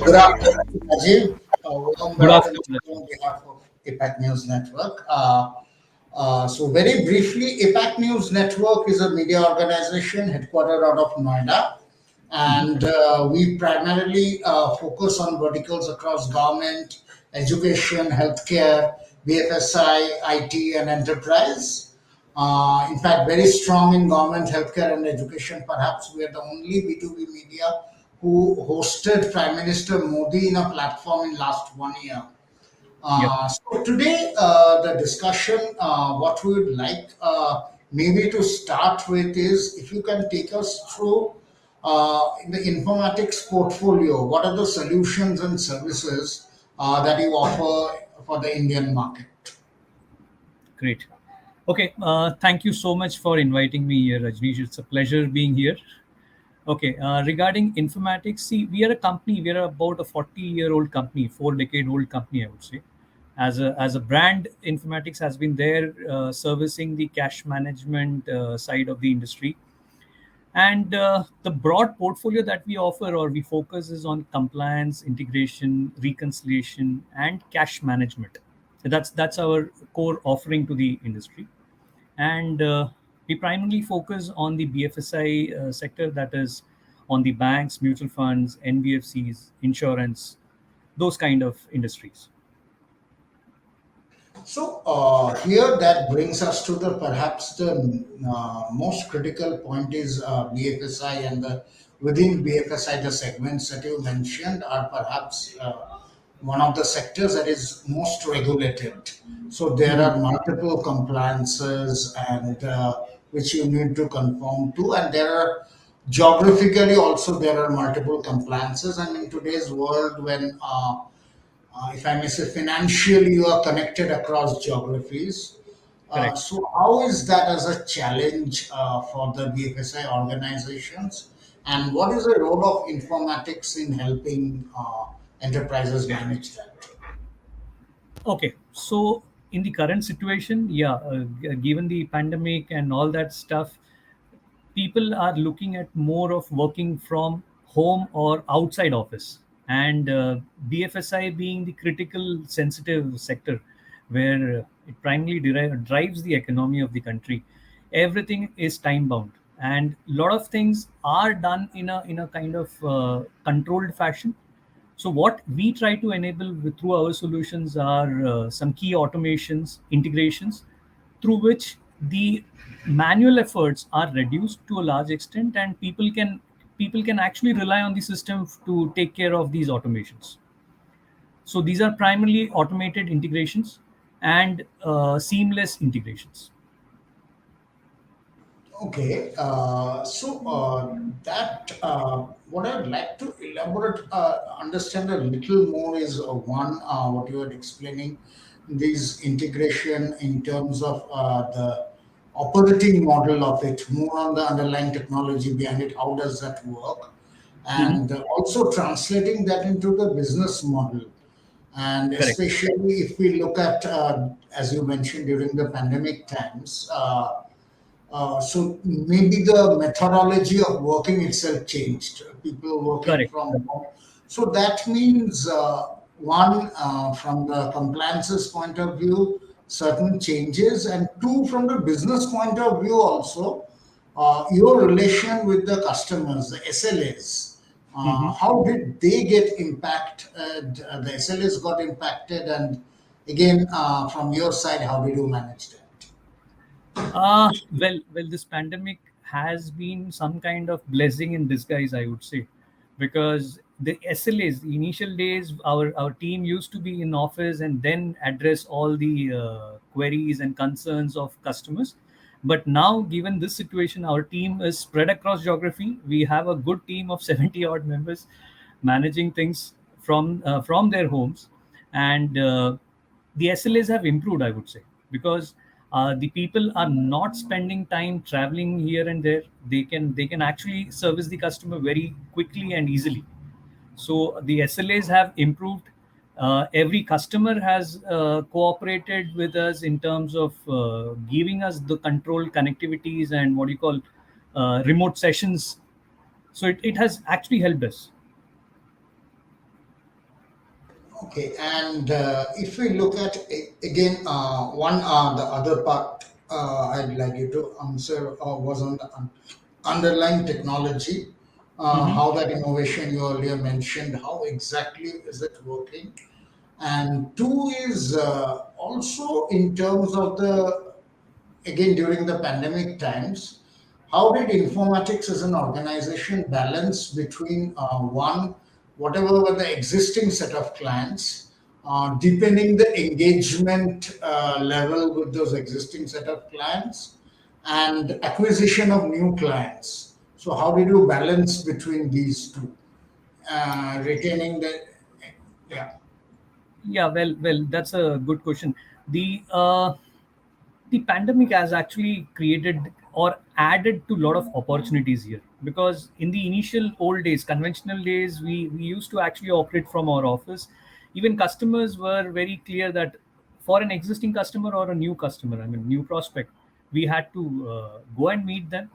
Good afternoon, Rajeev. Warm Good welcome to afternoon. you on behalf of APAC News Network. So, very briefly, APAC News Network is a media organization headquartered out of Noida, Mhm. and we primarily focus on verticals across government, education, healthcare, BFSI, IT, and enterprise. In fact, very strong in government, healthcare, and education. Perhaps we are the only B2B media who hosted Prime Minister Modi in a platform in last 1 year. Yep. So today, the discussion, what we would like maybe to start with is if you can take us through in the informatics portfolio, what are the solutions and services that you offer for the Indian market? Great. Okay. Thank you so much for inviting me here, Rajneesh. It's a pleasure being here. Okay. Regarding informatics, see, we are a company. We are about a 40-year-old company, 4-decade-old company, I would say. As a brand, informatics has been there servicing the cash management side of the industry. And the broad portfolio that we offer or we focus is on compliance, integration, reconciliation, and cash management. That's our core offering to the industry. And we primarily focus on the BFSI sector, that is on the banks, mutual funds, NBFCs, insurance, those kind of industries. So here that brings us to the perhaps the most critical point is BFSI and the within BFSI the segments that you mentioned are perhaps one of the sectors that is most regulated. So there Mhm. are multiple compliances and which you need to conform to, and there are geographically also there are multiple compliances. And in today's world, when if I may say, financially you are connected across geographies. Correct. So, how is that as a challenge for the BFSI organizations? And what is the role of informatics in helping enterprises manage that? Okay, so in the current situation, yeah, given the pandemic and all that stuff, people are looking at more of working from home or outside office, and BFSI being the critical sensitive sector where it primarily drives the economy of the country. Everything is time bound, and a lot of things are done in a kind of controlled fashion. So what we try to enable through our solutions are some key automations, integrations, through which the manual efforts are reduced to a large extent, and people can actually rely on the system to take care of these automations. So these are primarily automated integrations and seamless integrations. Okay, so that what I'd like to elaborate, understand a little more is one what you were explaining, this integration in terms of the operating model of it, more on the underlying technology behind it. How does that work? Mhm. And also translating that into the business model. And Correct. especially if we look at, as you mentioned, during the pandemic times. So maybe the methodology of working itself changed. People working Correct. from home. So that means one from the compliances point of view, certain changes, and two from the business point of view also, your relation with the customers, the SLAs. Mhm. How did they get impacted? The SLAs got impacted, and again, from your side, how did you manage that? Well, this pandemic has been some kind of blessing in disguise, I would say, because the SLAs, the initial days, our team used to be in office and then address all the queries and concerns of customers. But now, given this situation, our team is spread across geography. We have a good team of 70 odd members managing things from their homes, and the SLAs have improved, I would say, because the people are not spending time traveling here and there. They can actually service the customer very quickly and easily. So the SLAs have improved. Every customer has cooperated with us in terms of giving us the controlled connectivities and what you call remote sessions. So it has actually helped us. Okay, and if we look at again, the other part I'd like you to answer was on the underlying technology, Hmm. how that innovation you earlier mentioned, how exactly is it working? And two is also in terms of the, again, during the pandemic times, how did informatics as an organization balance between one, whatever were the existing set of clients, deepening the engagement level with those existing set of clients, and acquisition of new clients? So how did you balance between these two, retaining the, yeah. Yeah, well, that's a good question. The pandemic has actually created or added to a lot of opportunities here, because in the initial old days, conventional days, we used to actually operate from our office. Even customers were very clear that for an existing customer or a new customer, I mean new prospect, we had to go and meet them.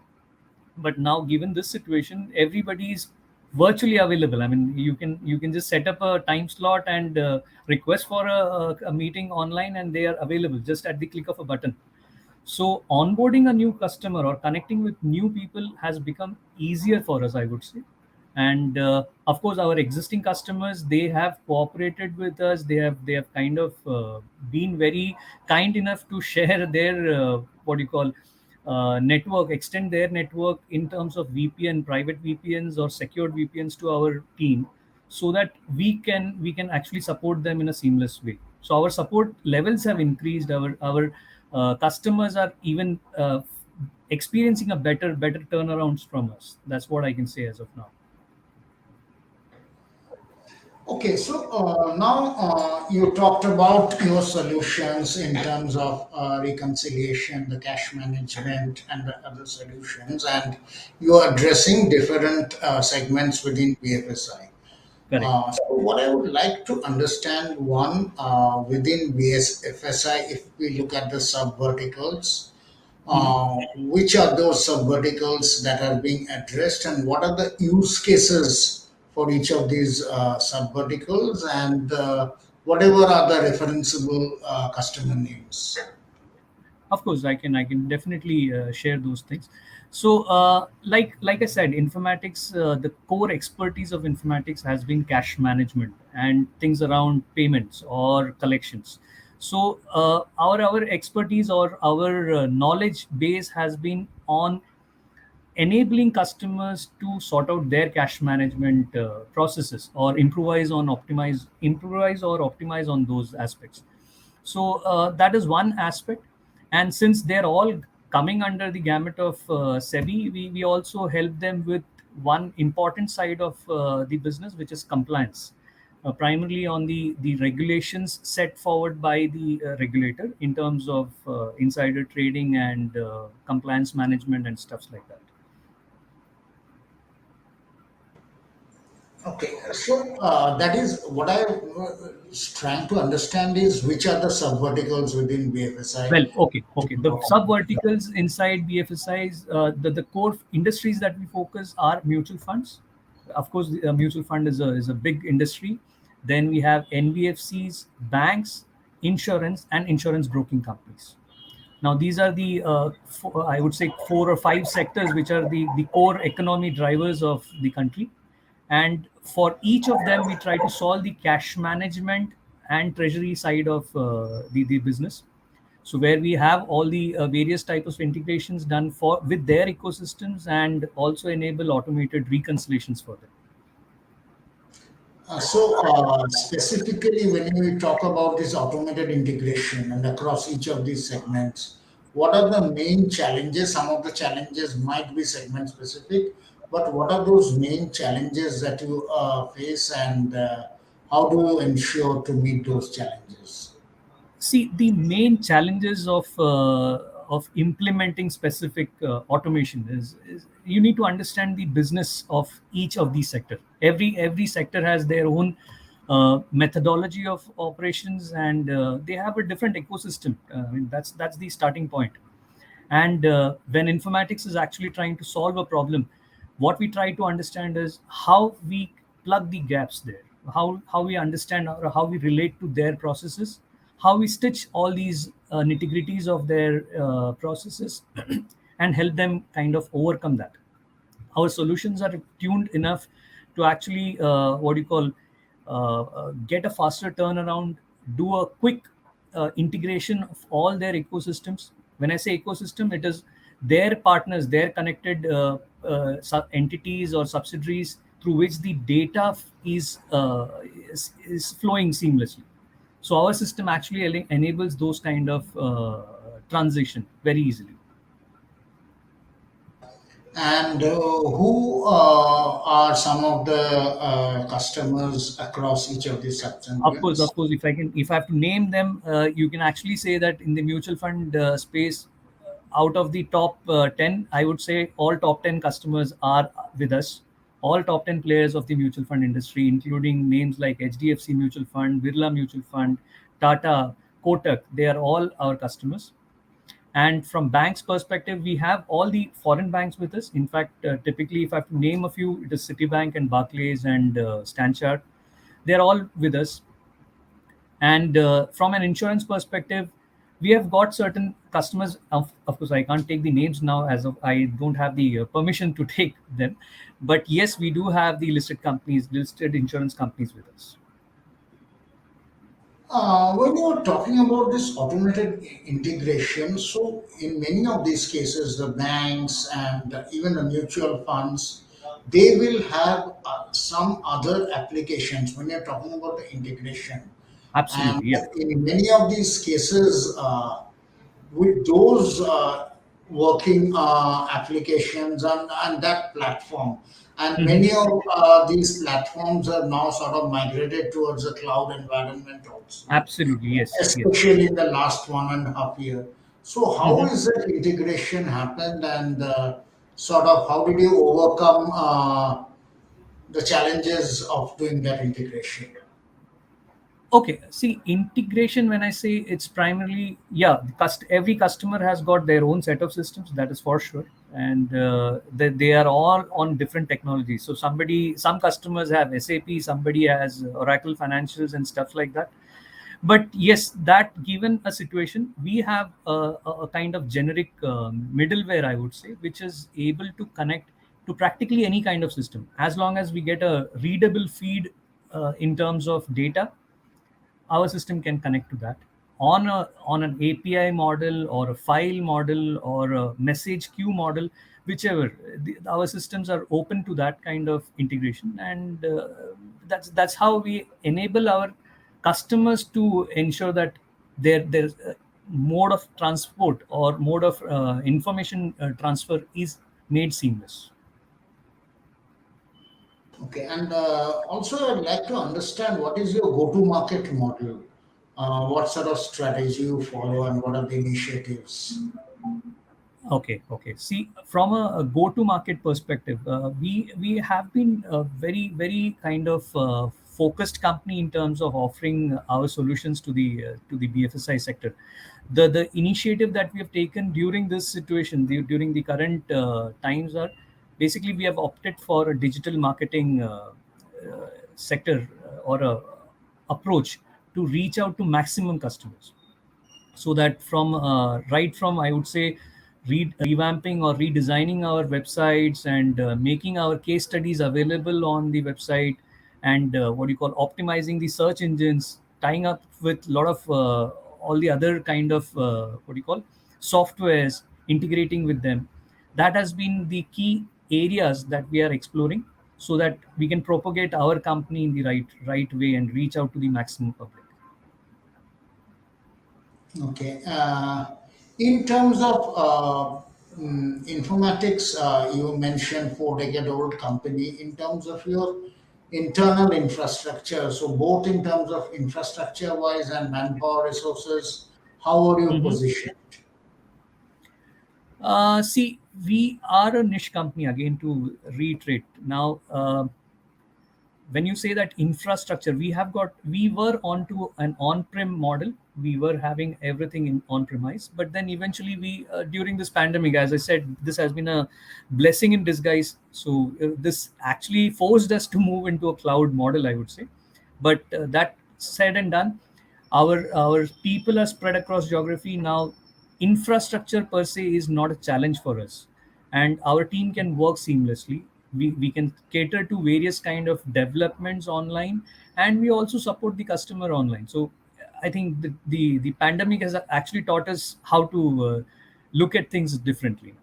But now, given this situation, everybody is virtually available. I mean, you can just set up a time slot and request for a meeting online, and they are available just at the click of a button. So onboarding a new customer or connecting with new people has become easier for us, I would say. And of course, our existing customers, they have cooperated with us. They have kind of been very kind enough to share their what do you call network, extend their network in terms of VPN, private VPNs or secured VPNs to our team, so that we can actually support them in a seamless way. So our support levels have increased. Our customers are even experiencing a better turnarounds from us. That's what I can say as of now. Okay, so now you talked about your solutions in terms of reconciliation, the cash management, and the other solutions, and you are addressing different segments within BFSI. Correct. So what I would like to understand, one, within BSFSI, if we look at the sub verticals, Mhm. which are those sub verticals that are being addressed, and what are the use cases for each of these sub verticals, and whatever are the referenceable customer names? Of course, I can definitely share those things. So like I said, informatics, the core expertise of informatics has been cash management and things around payments or collections. So our expertise or our knowledge base has been on enabling customers to sort out their cash management processes, or improvise or optimize on those aspects. So that is one aspect. And since they're all coming under the gamut of SEBI, we also help them with one important side of the business, which is compliance, primarily on the regulations set forward by the regulator in terms of insider trading and compliance management and stuffs like that. Okay, so that is what I was trying to understand, is which are the sub verticals within BFSI. Well, okay. The sub verticals inside BFSIs, the core industries that we focus are mutual funds. Of course, the mutual fund is a big industry. Then we have NBFCs, banks, insurance, and insurance broking companies. Now, these are the I would say 4 or 5 sectors which are the core economy drivers of the country. And for each of them, we try to solve the cash management and treasury side of the business. So where we have all the various types of integrations done for with their ecosystems, and also enable automated reconciliations for them. Specifically, when we talk about this automated integration and across each of these segments, what are the main challenges? Some of the challenges might be segment specific, but what are those main challenges that you face, and how do you ensure to meet those challenges? See, the main challenges of implementing specific automation is you need to understand the business of each of these sector. Every sector has their own methodology of operations, and they have a different ecosystem. I mean, that's the starting point. And when informatics is actually trying to solve a problem, what we try to understand is how we plug the gaps there. how we understand or how we relate to their processes, how we stitch all these nitty-gritties of their processes and help them kind of overcome that. Our solutions are tuned enough to actually what do you call get a faster turnaround, do a quick integration of all their ecosystems. When I say ecosystem, it is their partners, their connected entities or subsidiaries through which the data is flowing seamlessly. So our system actually enables those kind of transition very easily. And who are some of the customers across each of these Of subsegments? course, if I have to name them, you can actually say that in the mutual fund space, out of the top 10, I would say all top 10 customers are with us. All top 10 players of the mutual fund industry, including names like HDFC Mutual Fund, Birla Mutual Fund, Tata, Kotak, they are all our customers. And from banks perspective, we have all the foreign banks with us. In fact, typically, if I have to name a few, it is Citibank and Barclays and Stanchart. They're all with us. And from an insurance perspective, we have got certain customers. Of course, I can't take the names now as of I don't have the permission to take them. But yes, we do have the listed companies, listed insurance companies with us. When you're talking about this automated integration, so in many of these cases, the banks and even the mutual funds, they will have some other applications when you're talking about the integration. And Absolutely, yeah. in many of these cases, with those working applications and that platform. And Hmm. many of these platforms are now sort of migrated towards a cloud environment also, Absolutely, yes, yes. especially in the last 1.5 year. So, how Hmm. is that integration happened, and sort of how did you overcome the challenges of doing that integration? Okay, see, integration, when I say it's primarily, yeah, every customer has got their own set of systems, that is for sure. And they are all on different technologies. So some customers have SAP, somebody has Oracle Financials and stuff like that. But yes, that given a situation, we have a kind of generic middleware, I would say, which is able to connect to practically any kind of system as long as we get a readable feed in terms of data. Our system can connect to that on an API model or a file model or a message queue model, whichever. Our systems are open to that kind of integration, and that's how we enable our customers to ensure that their mode of transport or mode of information transfer is made seamless. Okay, and also I'd like to understand what is your go-to-market model? What sort of strategy you follow, and what are the initiatives? Okay, okay. See, from a go-to-market perspective, we have been a very kind of focused company in terms of offering our solutions to the BFSI sector. The initiative that we have taken during this situation, during the current times, are basically we have opted for a digital marketing sector or a approach to reach out to maximum customers, so that from right from, I would say, revamping or redesigning our websites and making our case studies available on the website, and what do you call, optimizing the search engines, tying up with a lot of all the other kind of what do you call, softwares, integrating with them. That has been the key areas that we are exploring, so that we can propagate our company in the right way and reach out to the maximum public. Okay. In terms of informatics, you mentioned four-decade-old company. In terms of your internal infrastructure, so both in terms of infrastructure-wise and manpower resources, how are you Mhm. positioned? See, we are a niche company, again, to reiterate. Now, when you say that infrastructure, we were onto an on-prem model. We were having everything in on-premise, but then eventually during this pandemic, as I said, this has been a blessing in disguise. So this actually forced us to move into a cloud model, I would say. But that said and done, our people are spread across geography now. Infrastructure per se is not a challenge for us, and our team can work seamlessly. We can cater to various kind of developments online, and we also support the customer online. So I think the pandemic has actually taught us how to look at things differently.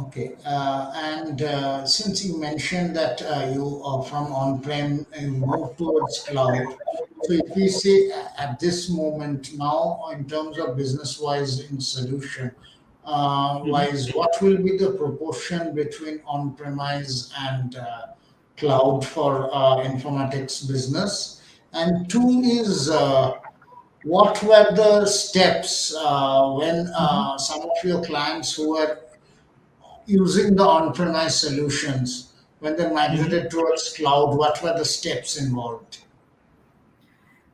Okay. And since you mentioned that you are from on-prem and move towards cloud, so if we say at this moment now, in terms of business-wise in solution, Mhm. wise, what will be the proportion between on-premise and cloud for informatics business? And two is what were the steps when Mhm. some of your clients who were using the on-premise solutions when they Mhm. migrated towards cloud, what were the steps involved?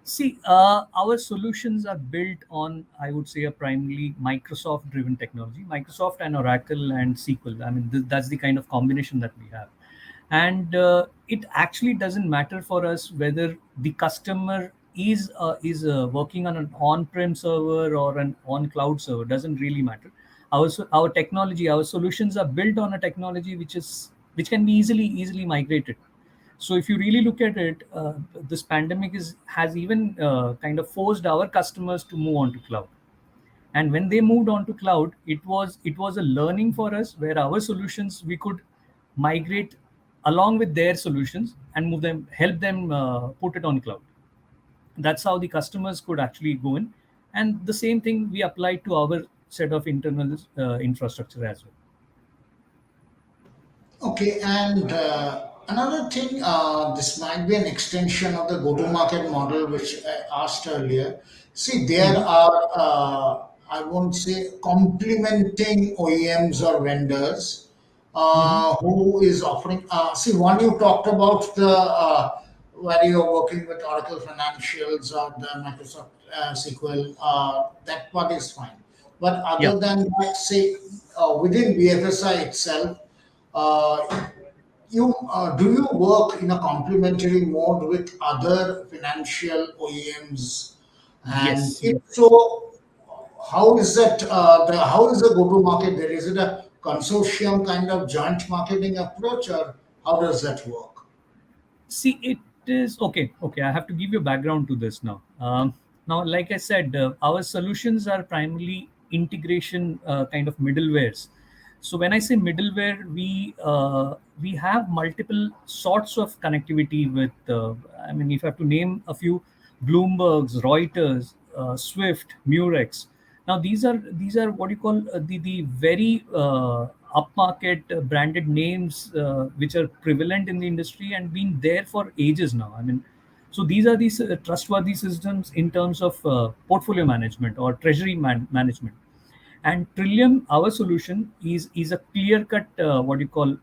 See, our solutions are built on, I would say, a primarily Microsoft-driven technology, Microsoft and Oracle and SQL. I mean, that's the kind of combination that we have, and it actually doesn't matter for us whether the customer is working on an on-prem server or an on-cloud server. Doesn't really matter. Our technology, our solutions are built on a technology which can be easily migrated. So if you really look at it, this pandemic is has even kind of forced our customers to move on to cloud. And when they moved on to cloud, it was a learning for us where our solutions we could migrate along with their solutions and move them, help them put it on cloud. That's how the customers could actually go in, and the same thing we applied to our set of internal infrastructure as well. Okay, and another thing, this might be an extension of the go-to-market model which I asked earlier. See, there Mhm. are, I won't say complementing OEMs or vendors Mhm. who is offering. See, one you talked about the where you're working with Oracle Financials or the Microsoft SQL. That part is fine, but Yeah. other than that, say within BFSI itself uh, you do you work in a complementary mode with other financial OEMs? And Yes. if Yes. so, how is that? How is the go-to-market there? Is it a consortium kind of joint marketing approach, or how does that work? See, it is okay. Okay, I have to give you background to this now. Now, like I said, our solutions are primarily integration kind of middlewares. So when I say middleware, we have multiple sorts of connectivity with. I mean, if I have to name a few, Bloomberg's, Reuters, Swift, Murex. Now these are what you call the very upmarket branded names which are prevalent in the industry and been there for ages now. I mean, so these are these trustworthy systems in terms of portfolio management or treasury management. And Trillium, our solution is a clear cut what you call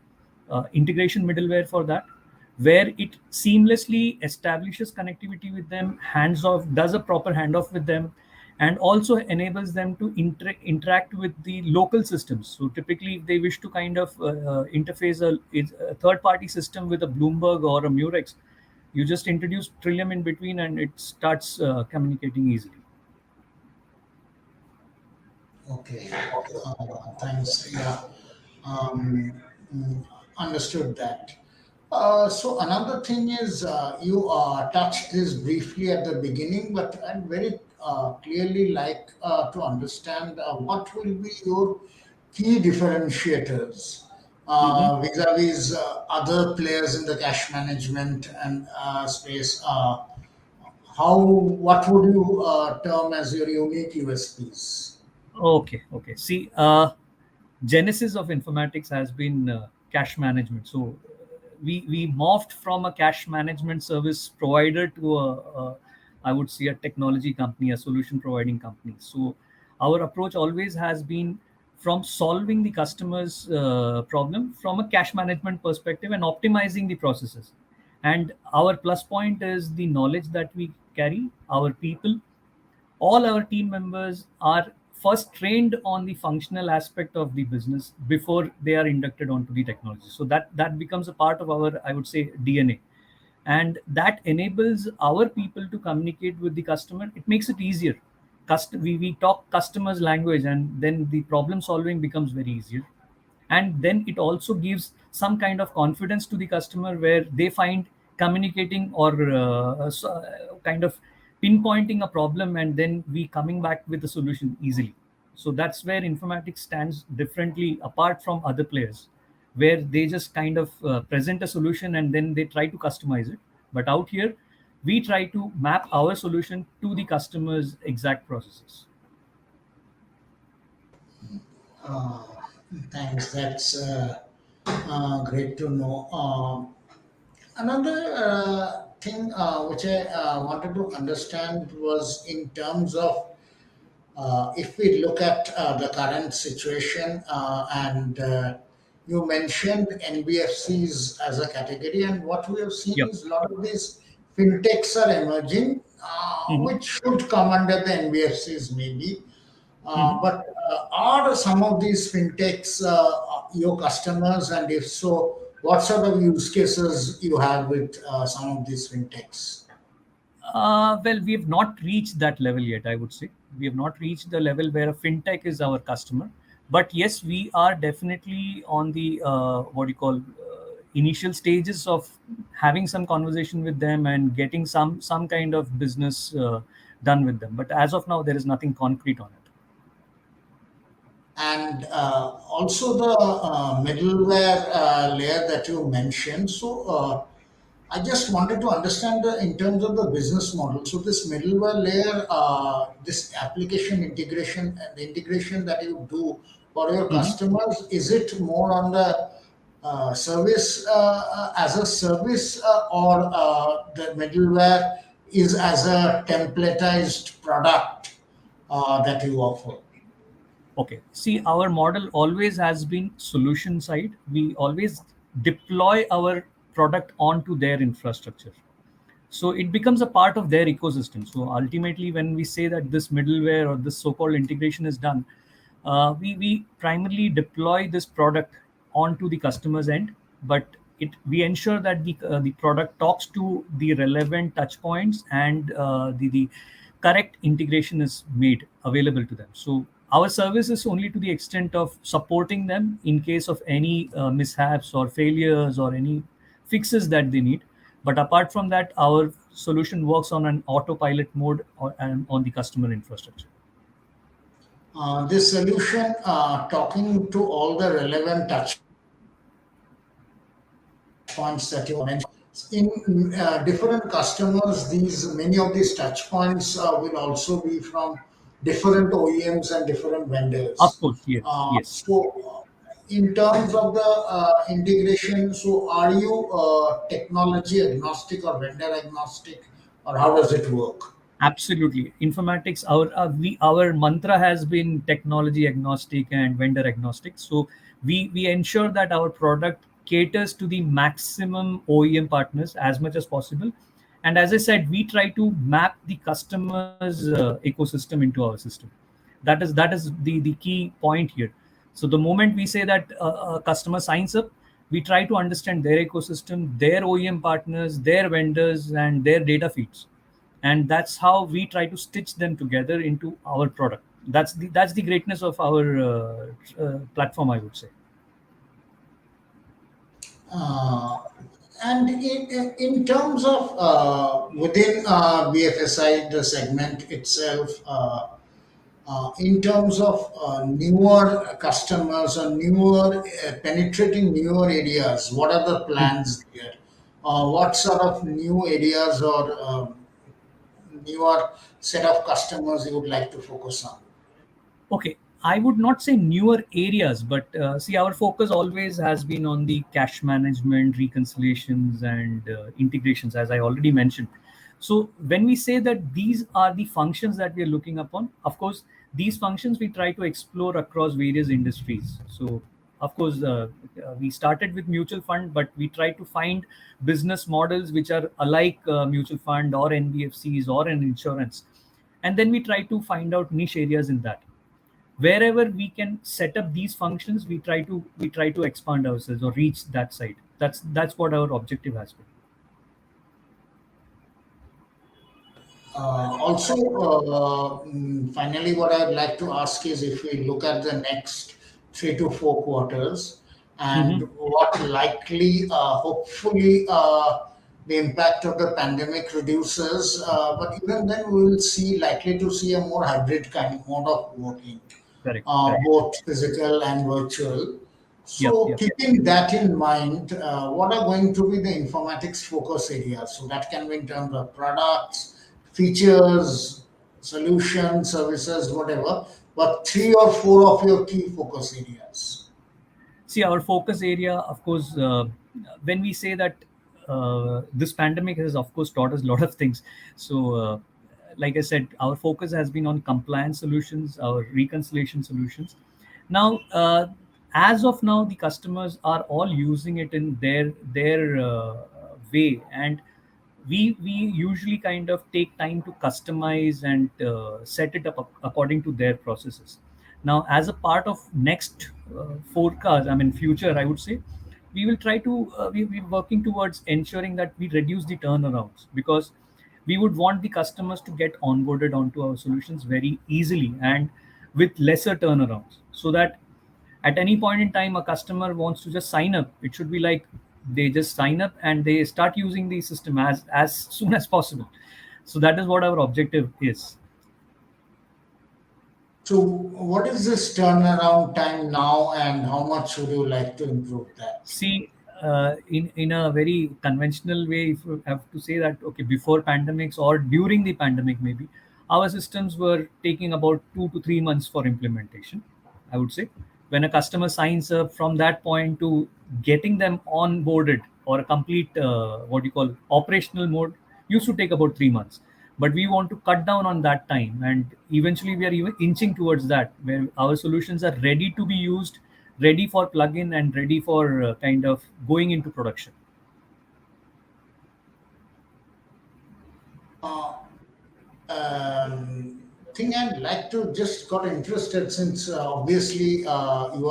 integration middleware for that, where it seamlessly establishes connectivity with them, hands off, does a proper handoff with them, and also enables them to interact with the local systems. So typically, if they wish to kind of interface a third party system with a Bloomberg or a Murex, you just introduce Trillium in between and it starts communicating easily. Okay, thanks. Yeah, um, mm, understood that. So another thing is you touched this briefly at the beginning, but I'd very clearly like to understand what will be your key differentiators Mhm. vis-a-vis other players in the cash management and space. How what would you term as your unique USPs? Okay, okay. See, genesis of informatics has been cash management. So we morphed from a cash management service provider to I would say a technology company, a solution providing company. So our approach always has been from solving the customer's problem from a cash management perspective and optimizing the processes. And our plus point is the knowledge that we carry, our people. All our team members are first trained on the functional aspect of the business before they are inducted onto the technology. So that becomes a part of our, I would say, DNA. and that enables our people to communicate with the customer. It makes it easier. We talk customers language, and then the problem solving becomes very easier. And then it also gives some kind of confidence to the customer, where they find communicating or kind of pinpointing a problem, and then we coming back with a solution easily. So that's where informatics stands differently apart from other players, where they just kind of present a solution and then they try to customize it. But out here, we try to map our solution to the customer's exact processes. Uh, Thanks. That's great to know. Another thing which I wanted to understand was in terms of if we look at the current situation, and you mentioned NBFCs as a category, and what we have seen Yeah. is a lot of these fintechs are emerging, Hmm. which should come under the NBFCs maybe. Hmm. But are some of these fintechs your customers, and if so, what sort of use cases you have with some of these fintechs? Well, we have not reached that level yet, I would say. We have not reached the level where a fintech is our customer. But yes, we are definitely on the what do you call initial stages of having some conversation with them and getting some kind of business done with them. But as of now, there is nothing concrete on it. And also the middleware layer that you mentioned. So I just wanted to understand in terms of the business model. So this middleware layer, this application integration, and the integration that you do for your Mhm. customers, is it more on the service as a service, or the middleware is as a templatized product that you offer? Okay. See, our model always has been solution side. We always deploy our product onto their infrastructure. So it becomes a part of their ecosystem. So ultimately, when we say that this middleware or this so-called integration is done, we primarily deploy this product onto the customer's end, but we ensure that the product talks to the relevant touch points, and the correct integration is made available to them. So our service is only to the extent of supporting them in case of any mishaps or failures or any fixes that they need. But apart from that, our solution works on an autopilot mode and on the customer infrastructure. This solution talking to all the relevant touch points that you mentioned in different customers. These many of these touch points will also be from different OEMs and different Of vendors. course, yes, yes. In terms of the integration, so are you technology agnostic or vendor agnostic, or how does it work? Absolutely. Informatics, our mantra has been technology agnostic and vendor agnostic. So we ensure that our product caters to the maximum OEM partners as much as possible. And as I said, we try to map the customer's ecosystem into our system. That is the key point here. So the moment we say that a customer signs up, we try to understand their ecosystem, their OEM partners, their vendors, and their data feeds, and that's how we try to stitch them together into our product. That's the greatness of our platform, I would say. Uh, and in terms of within BFSI, the segment itself, in terms of newer customers or newer penetrating newer areas, what are the plans there? What sort of new areas or newer set of customers you would like to focus on? Okay, I would not say newer areas, but see, our focus always has been on the cash management, reconciliations, and integrations, as I already mentioned. So, when we say that these are the functions that we are looking upon, of course, these functions we try to explore across various industries. So, of course, we started with mutual fund, but we try to find business models which are alike mutual fund or NBFCs or an insurance, and then we try to find out niche areas in that. Wherever we can set up these functions, we try to expand ourselves or reach that side. That's what our objective has been. Also, finally, what I'd like to ask is if we look at the next 3 to 4 quarters and Hmm. what likely, hopefully, the impact of the pandemic reduces, but even then, we will see likely to see a more hybrid kind of mode of working, Correct, correct. both physical and virtual. Yep, So, yep. keeping that in mind, what are going to be the informatics focus areas? So, that can be in terms of products, features, solutions, services, whatever, but 3 or 4 of your key focus areas. See, our focus area, of course, when we say that this pandemic has, of course, taught us a lot of things. So, like I said, our focus has been on compliance solutions, our reconciliation solutions. Now, as of now, the customers are all using it in their way, and we usually kind of take time to customize and set it up according to their processes. Now, as a part of next forecast, I mean future, I would say we will try to we're working towards ensuring that we reduce the turnarounds, because we would want the customers to get onboarded onto our solutions very easily and with lesser turnarounds, so that at any point in time a customer wants to just sign up, it should be like they just sign up and they start using the system as soon as possible. So that is what our objective is. So, what is this turnaround time now, and how much would you like to improve that? See, in a very conventional way, if you have to say that, okay, before pandemics or during the pandemic, maybe our systems were taking about 2 to 3 months for implementation. I would say when a customer signs up, from that point to getting them onboarded or a complete what you call operational mode used to take about 3 months. But we want to cut down on that time, and eventually we are even inching towards that, where our solutions are ready to be used, ready for plug-in, and ready for kind of going into production. Uh, Thing I'd like to just got interested since obviously you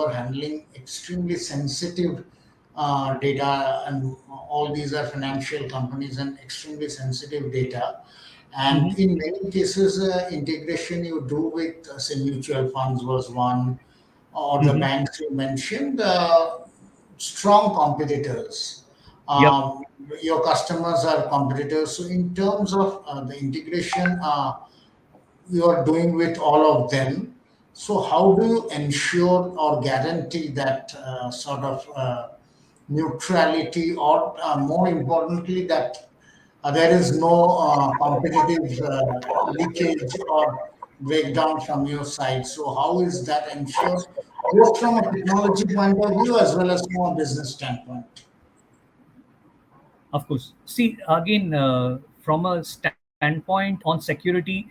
are handling extremely sensitive data, and all these are financial companies and extremely sensitive data. And Hmm. in many cases, integration you do with, say, mutual funds was one, or the Hmm. banks you mentioned, strong competitors. Yep. Um, your customers are competitors. So, in terms of the integration you are doing with all of them, so how do you ensure or guarantee that sort of neutrality, or more importantly, that there is no competitive leakage or breakdown from your side? So, how is that ensured, both from a technology point of view as well as from a business standpoint? Of course. See, again, from a standpoint on security,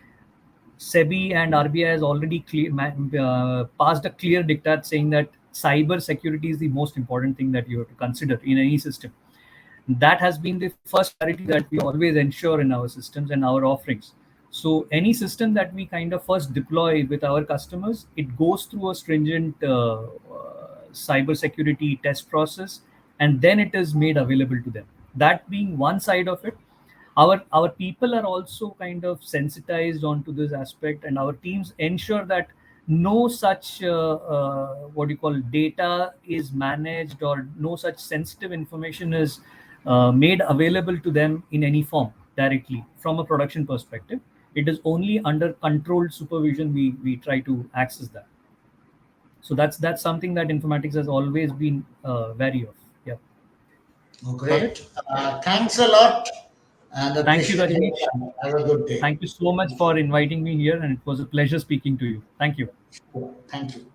SEBI and RBI has already passed a clear diktat saying that cyber security is the most important thing that you have to consider in any system. That has been the first priority that we always ensure in our systems and our offerings. So any system that we kind of first deploy with our customers, it goes through a stringent cyber security test process, and then it is made available to them. That being one side of it, our people are also kind of sensitized onto this aspect, and our teams ensure that no such what do you call data is managed, or no such sensitive information is made available to them in any form directly from a production perspective. It is only under controlled supervision we try to access that. So that's something that informatics has always been wary of. Yeah. Oh, Got it. great. Thanks a lot and Thank you, appreciate your Rajneesh. time. Have a good day. Thank you so much Thank for you. inviting me here, and it was a pleasure speaking to you. Thank you. Thank you.